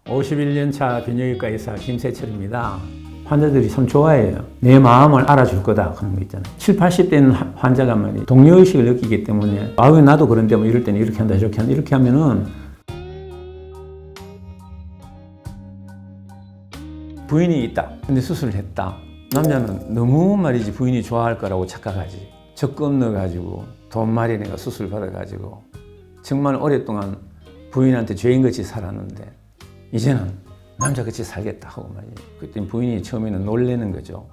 51년 차 비뇨기과 의사 김세철입니다. 환자들이 참 좋아해요. 내 마음을 알아줄 거다 하는 거 있잖아요. 70, 80대는 환자가 말이에요. 동료의식을 느끼기 때문에 왜 나도 그런데 뭐 이럴 때는 이렇게 한다 저렇게 한다 이렇게 하면은 부인이 있다. 근데 수술을 했다. 남자는 너무 말이지 부인이 좋아할 거라고 착각하지. 적금 넣어가지고 돈 마련해가 수술 받아가지고 정말 오랫동안 부인한테 죄인같이 살았는데 이제는 남자같이 살겠다 하고 말이지. 그때 부인이 처음에는 놀래는 거죠.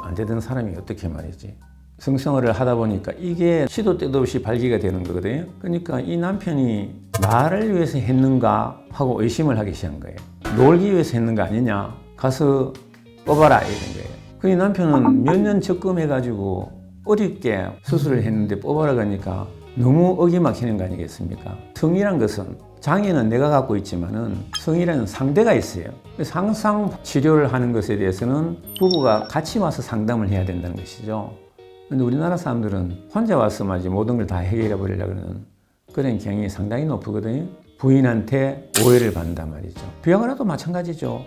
안 되던 사람이 어떻게 말이지. 성생활을 하다 보니까 이게 시도 때도 없이 발기가 되는 거거든요. 그러니까 이 남편이 나를 위해서 했는가 하고 의심을 하기 시작한 거예요. 놀기 위해서 했는 거 아니냐. 가서 뽑아라 이런 거예요. 그 남편은 몇 년 적금해가지고 어렵게 수술을 했는데 뽑아라 가니까 너무 어기 막히는 거 아니겠습니까? 성이란 것은 장애는 내가 갖고 있지만은 성이라는 상대가 있어요. 그래서 항상 치료를 하는 것에 대해서는 부부가 같이 와서 상담을 해야 된다는 것이죠. 근데 우리나라 사람들은 혼자 와서 말이지 모든 걸 다 해결해 버리려고 하는 그런 경향이 상당히 높거든요. 부인한테 오해를 받는단 말이죠. 비아그라도 마찬가지죠.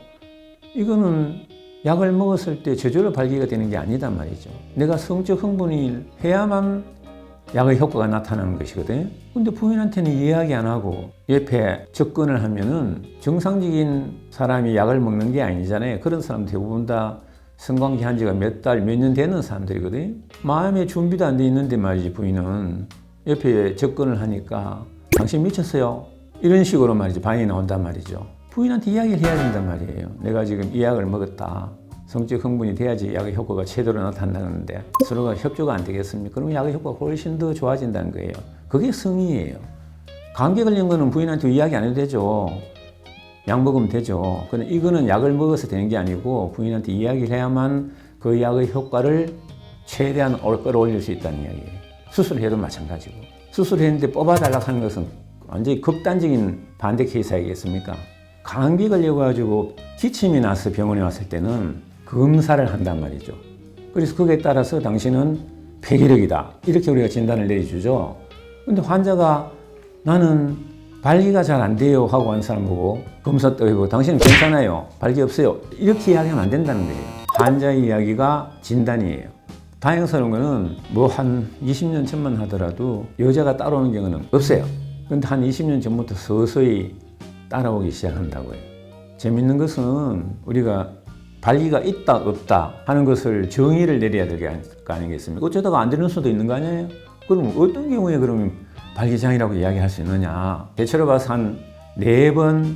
이거는 약을 먹었을 때 저절로 발기가 되는 게 아니단 말이죠. 내가 성적 흥분이 해야만 약의 효과가 나타나는 것이거든요. 근데 부인한테는 이야기 안 하고 옆에 접근을 하면은 정상적인 사람이 약을 먹는 게 아니잖아요. 그런 사람 대부분 다 성관계 한 지가 몇 달, 몇 년 되는 사람들이거든요. 마음의 준비도 안 돼 있는데 말이지 부인은 옆에 접근을 하니까 당신 미쳤어요. 이런 식으로 말이지 반응이 나온단 말이죠. 부인한테 이야기를 해야 된단 말이에요. 내가 지금 이 약을 먹었다. 성적 흥분이 돼야지 약의 효과가 제대로 나타나는데 서로가 협조가 안 되겠습니까? 그러면 약의 효과가 훨씬 더 좋아진다는 거예요. 그게 성의예요. 감기 걸린 거는 부인한테 이야기 안 해도 되죠. 약 먹으면 되죠. 근데 이거는 약을 먹어서 되는 게 아니고 부인한테 이야기를 해야만 그 약의 효과를 최대한 끌어올릴 수 있다는 이야기예요. 수술해도 마찬가지고. 수술했는데 뽑아달라고 하는 것은 완전히 극단적인 반대 케이스 아니겠습니까? 감기 걸려가지고 기침이 나서 병원에 왔을 때는 검사를 한단 말이죠. 그래서 거기에 따라서 당신은 폐기력이다. 이렇게 우리가 진단을 내려주죠. 근데 환자가 나는 발기가 잘 안 돼요 하고 한 사람 보고 검사 또 해보고 당신은 괜찮아요. 발기 없어요. 이렇게 이야기하면 안 된다는 거예요. 환자의 이야기가 진단이에요. 다행스러운 거는 뭐 한 20년 전만 하더라도 여자가 따라오는 경우는 없어요. 근데 한 20년 전부터 서서히 따라오기 시작한다고요. 재밌는 것은 우리가 발기가 있다 없다 하는 것을 정의를 내려야 될 거 아니겠습니까? 어쩌다가 안 되는 수도 있는 거 아니에요? 그럼 어떤 경우에 그러면 발기장애라고 이야기할 수 있느냐? 대체로 봐서 한 4번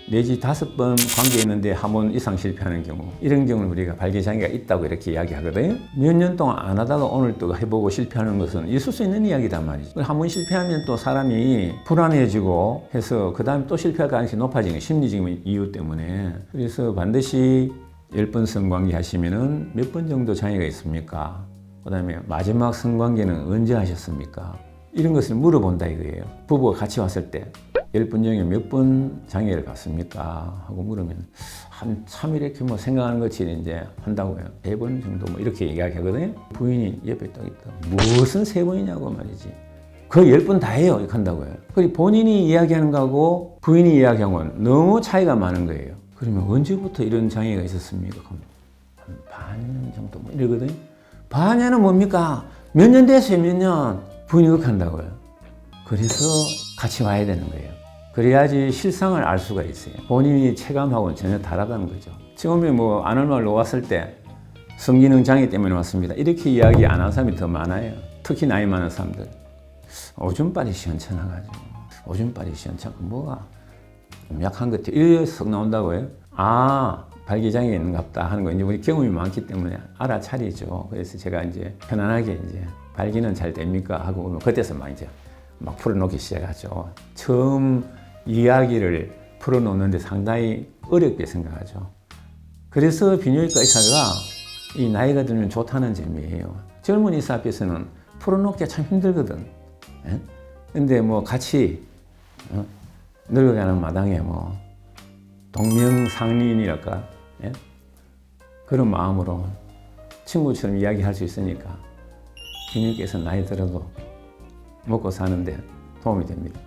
내지 5번 관계에 있는데 한 번 이상 실패하는 경우, 이런 경우는 우리가 발기장애가 있다고 이렇게 이야기하거든요. 몇 년 동안 안 하다가 오늘 또 해보고 실패하는 것은 있을 수 있는 이야기단 말이죠. 한 번 실패하면 또 사람이 불안해지고 해서 그 다음에 또 실패할 가능성이 높아지는 심리적인 이유 때문에. 그래서 반드시 10번 성관계 하시면은 몇 번 정도 장애가 있습니까? 그 다음에 마지막 성관계는 언제 하셨습니까? 이런 것을 물어본다 이거예요. 부부가 같이 왔을 때 10번 중에 몇 번 장애를 받습니까? 하고 물으면 한참 이렇게 뭐 생각하는 것이 이제 한다고요. 3번 정도 뭐 이렇게 이야기하거든요. 부인이 옆에 딱 있다. 무슨 3번이냐고 말이지. 거의 10번 다 해요. 이렇게 한다고요. 그리고 본인이 이야기하는 거하고 부인이 이야기하는 건 너무 차이가 많은 거예요. 그러면 언제부터 이런 장애가 있었습니까? 한 반년 정도 뭐 이러거든요. 반년은 뭡니까? 몇 년 됐어요, 몇 년. 부인이 그렇게 한다고요. 그래서 같이 와야 되는 거예요. 그래야지 실상을 알 수가 있어요. 본인이 체감하고는 전혀 다르다는 거죠. 처음에 뭐 안얼마로 왔을 때 성기능 장애 때문에 왔습니다. 이렇게 이야기 안 하는 사람이 더 많아요. 특히 나이 많은 사람들. 오줌빨이 시원찮아가지고. 오줌빨이 시원찮고 뭐가 좀 약한 것 같아요. 이래서 썩 나온다고요? 아, 발기장애 있는가 보다 하는 거 이제 우리 경험이 많기 때문에 알아차리죠. 그래서 제가 이제 편안하게 이제 발기는 잘 됩니까? 하고 그때서 막 풀어놓기 시작하죠. 처음 이야기를 풀어놓는데 상당히 어렵게 생각하죠. 그래서 비뇨기과 의사가 이 나이가 들면 좋다는 점이에요. 젊은 의사 앞에서는 풀어놓기가 참 힘들거든. 예? 근데 뭐 같이 늙어가는 마당에 뭐 동명상린이랄까 예? 그런 마음으로 친구처럼 이야기할 수 있으니까 비뇨기과에서 나이 들어도 먹고 사는데 도움이 됩니다.